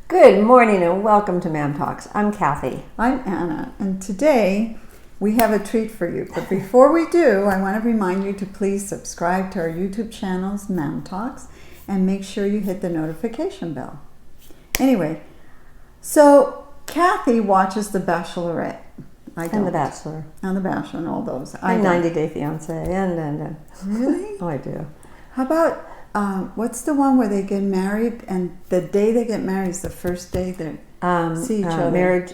Good morning and welcome to Mam Talks. I'm Kathy. I'm Anna, and today we have a treat for you. But before we do, I want to remind you to please subscribe to our YouTube channels, Mam Talks, and make sure you hit the notification bell. Anyway, so Kathy watches The Bachelorette. And The Bachelor. And The Bachelor and all those. And 90 Day Fiance. And Really? Oh, I do. How about, what's the one where they get married and the day they get married is the first day they see each other?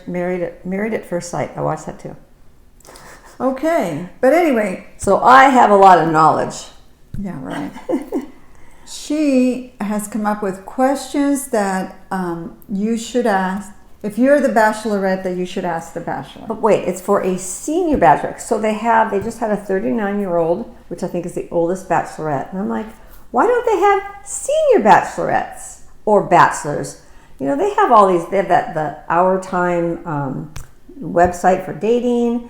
Married at First Sight. I watched that too. Okay, but anyway. So I have a lot of knowledge. Yeah, right. She has come up with questions that you should ask. If you're the Bachelorette, that you should ask the Bachelor. But wait, it's for a senior bachelorette. So they just had a 39-year-old, which I think is the oldest bachelorette. And I'm like, why don't they have senior bachelorettes or bachelors? You know, they have all these, they have the Our Time website for dating.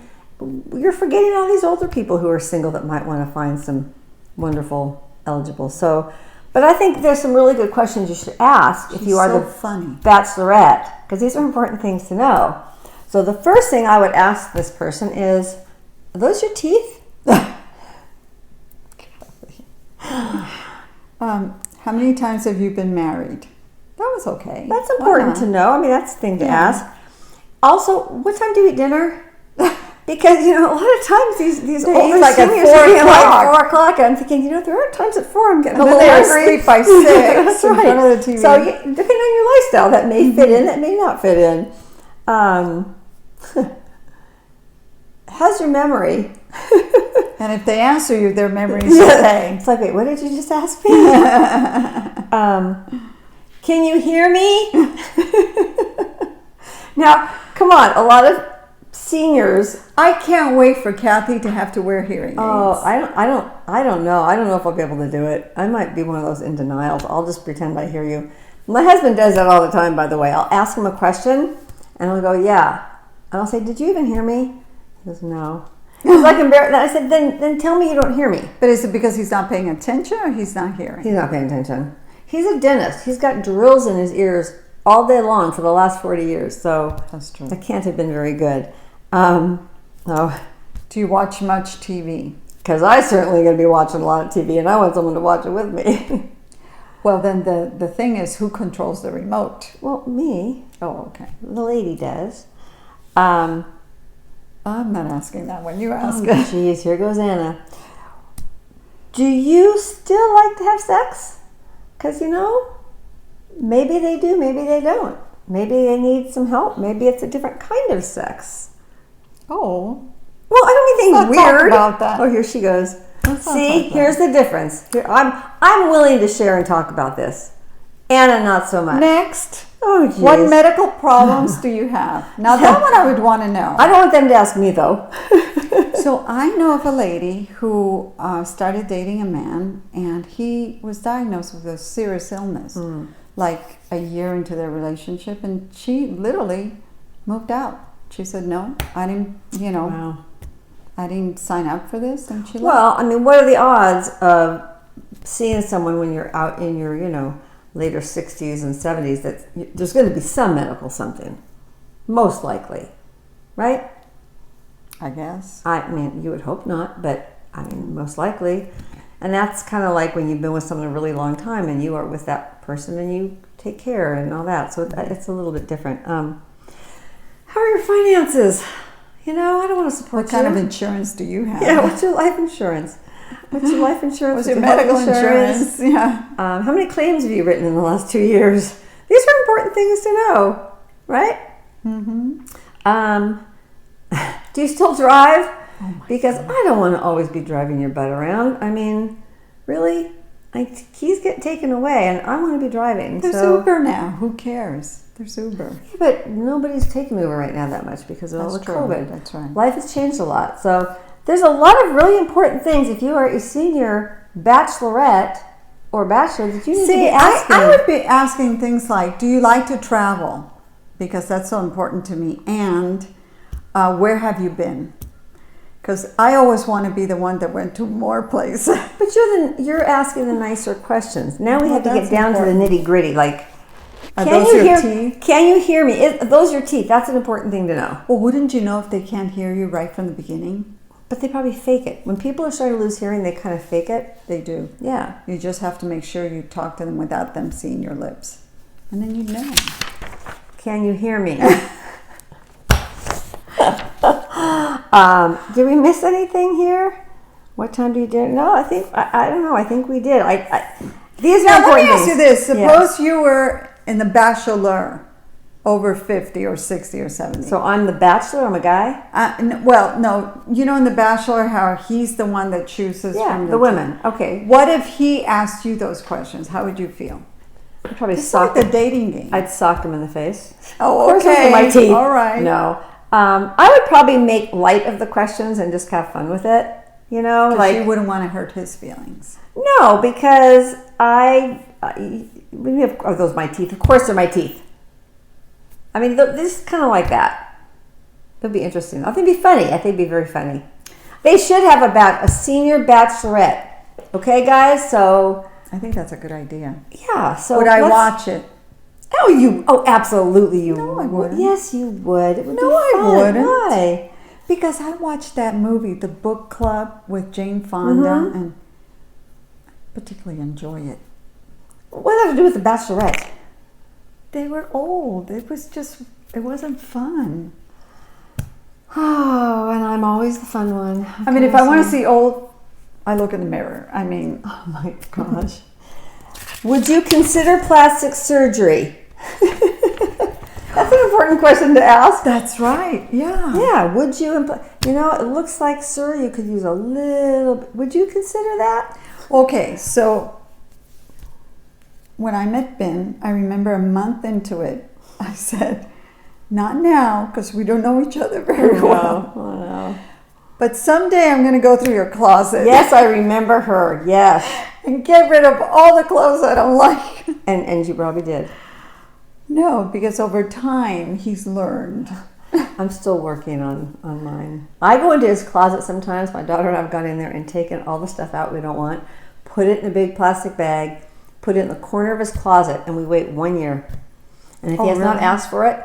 You're forgetting all these older people who are single that might want to find some wonderful eligible. So, but I think there's some really good questions you should ask if you are the Bachelorette, because these are important things to know. So the first thing I would ask this person is, are those your teeth? How many times have you been married? That was okay. That's important to know. I mean, that's the thing to ask. Also, what time do you eat dinner? Because, you know, a lot of times these older like at seniors 4 are eating like o'clock. 4 o'clock. I'm thinking, you know, there are times at 4 I'm getting And a little then hungry. they sleep by 6 That's in right. front of the TV. So depending on your lifestyle, that may fit in, that may not fit in. How's your memory? And if they answer you, their memory is okay. It's like, wait, what did you just ask me? Can you hear me? Now, come on, a lot of seniors. I can't wait for Kathy to have to wear hearing aids. Oh, I don't know. I don't know if I'll be able to do it. I might be one of those in denials. I'll just pretend I hear you. My husband does that all the time, by the way. I'll ask him a question, and he'll go, yeah. And I'll say, did you even hear me? He goes, no. He's like embarrassed. I said, then tell me you don't hear me. But is it because he's not paying attention or he's not hearing? He's not paying attention. He's a dentist. He's got drills in his ears all day long for the last 40 years. So that's true. That can't have been very good. Do you watch much TV? Because I certainly going to be watching a lot of TV, and I want someone to watch it with me. Well, then the thing is, who controls the remote? Well, me. Oh, okay. The lady does. I'm not asking that one. You ask it. Jeez, here goes Anna. Do you still like to have sex? Because, you know, maybe they do, maybe they don't. Maybe they need some help. Maybe it's a different kind of sex. Oh. Well, I don't mean anything weird. About that. Oh, here she goes. See, here's the difference. Here, I'm willing to share and talk about this. Anna, not so much. Next. Oh, geez. What medical problems do you have? Now, that one I would want to know. I don't want them to ask me, though. So I know of a lady who started dating a man, and he was diagnosed with a serious illness, like a year into their relationship, and she literally moved out. She said, no, I didn't, I didn't sign up for this, and she left. Well, I mean, what are the odds of seeing someone when you're out in your, later 60s and 70s, that there's going to be some medical something, most likely, right? I guess. I mean, you would hope not, but I mean, most likely. And that's kind of like when you've been with someone a really long time and you are with that person and you take care and all that. So it's a little bit different. How are your finances? I don't want to support you. What kind of insurance do you have? Yeah, what's your life insurance? What's your life insurance? What's your medical insurance? Yeah. How many claims have you written in the last 2 years? These are important things to know, right? Mm-hmm. Do you still drive? Oh because God. I don't want to always be driving your butt around. I mean, really? Keys get taken away, and I want to be driving. There's Uber now. Who cares? There's Uber. Yeah, but nobody's taking Uber right now that much because of all the COVID. That's right. Life has changed a lot. So there's a lot of really important things if you are a senior bachelorette or bachelor that you need to be asking. I would be asking things like, do you like to travel? Because that's so important to me. And where have you been? Because I always want to be the one that went to more places. But you're asking the nicer questions. Now we have to get down to the nitty gritty. Like, Are Can those you your hear? teeth? Can you hear me? Those your teeth. That's an important thing to know. Well, wouldn't you know if they can't hear you right from the beginning? But they probably fake it. When people are starting to lose hearing, they kind of fake it. They do. Yeah. You just have to make sure you talk to them without them seeing your lips. And then you'd know. Can you hear me? Did we miss anything here? What time do you do? No, I think I don't know. I think we did. These are Now, let important me ask you things. this. Suppose you were in The Bachelor over 50 or 60 or 70. So I'm the bachelor. I'm a guy. Well, no. You know in The Bachelor how he's the one that chooses from The women. Okay. What if he asked you those questions? How would you feel? I'd probably It's like sock. the dating game. I'd sock him in the face. Oh, Of course, those okay. are my teeth. All right. No. I would probably make light of the questions and just have fun with it. You know, Like you wouldn't want to hurt his feelings. No, because are those my teeth? Of course they're my teeth. I mean, this is kind of like that. It'll be interesting. I think it'd be funny. I think it'd be very funny. They should have a senior bachelorette. Okay, guys? So, I think that's a good idea. yeah. So Would I watch it? Oh, absolutely you No, I would. wouldn't. Yes, you would. It would No, be I fun. wouldn't. Why? Because I watched that movie, The Book Club, with Jane Fonda, Mm-hmm. and particularly enjoy it. What does that have to do with the bachelorette? They were old. It wasn't fun. Oh, and I'm always the fun one. I mean, if I want to see old, I look in the mirror. I mean, Oh my gosh. Would you consider plastic surgery? That's an important question to ask. that's right. Yeah. Yeah, would you? It looks like, sir, you could use a little bit. Would you consider that? Okay, so when I met Ben, I remember a month into it, I said, not now, because we don't know each other very well. Oh, no. But someday I'm going to go through your closet. Yes, I remember her. Yes. And get rid of all the clothes I don't like. And you probably did. No, because over time he's learned. I'm still working on mine. I go into his closet sometimes. My daughter and I have gone in there and taken all the stuff out we don't want, put it in a big plastic bag, put it in the corner of his closet, and we wait 1 year. And if he has not really? asked for it,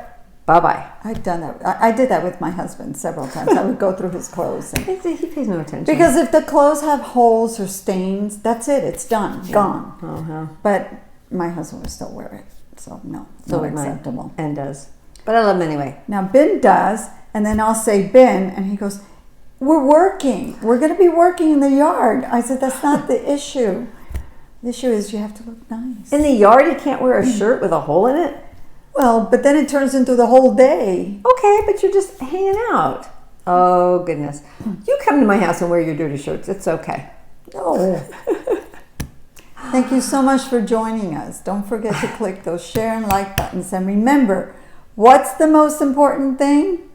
bye-bye. I've done that. I did that with my husband several times. I would go through his clothes. And, He pays no attention. because if the clothes have holes or stains, that's it. It's done. Gone. Uh-huh. But my husband would still wear it. So no, So not would mine. acceptable. And does. But I love him anyway. Now Ben does, and then I'll say Ben, and he goes, "We're working. We're going to be working in the yard." I said, "That's not the issue. The issue is you have to look nice." In the yard, you can't wear a shirt with a hole in it? Well, but then it turns into the whole day. Okay, but you're just hanging out. Oh, goodness. You come to my house and wear your dirty shirts. It's okay. No. Thank you so much for joining us. Don't forget to click those share and like buttons. And remember, what's the most important thing?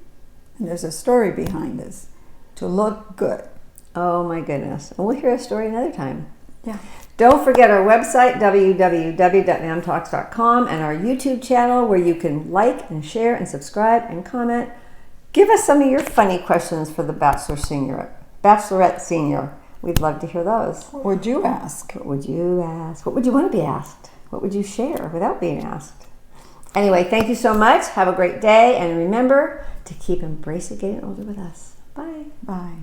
And there's a story behind this. To look good. Oh, my goodness. And we'll hear a story another time. Yeah. Don't forget our website, www.namtalks.com, and our YouTube channel where you can like and share and subscribe and comment. Give us some of your funny questions for the Bachelorette Senior. We'd love to hear those. What would you ask? What would you ask? What would you want to be asked? What would you share without being asked? Anyway, thank you so much. Have a great day. And remember to keep embracing getting older with us. Bye. Bye.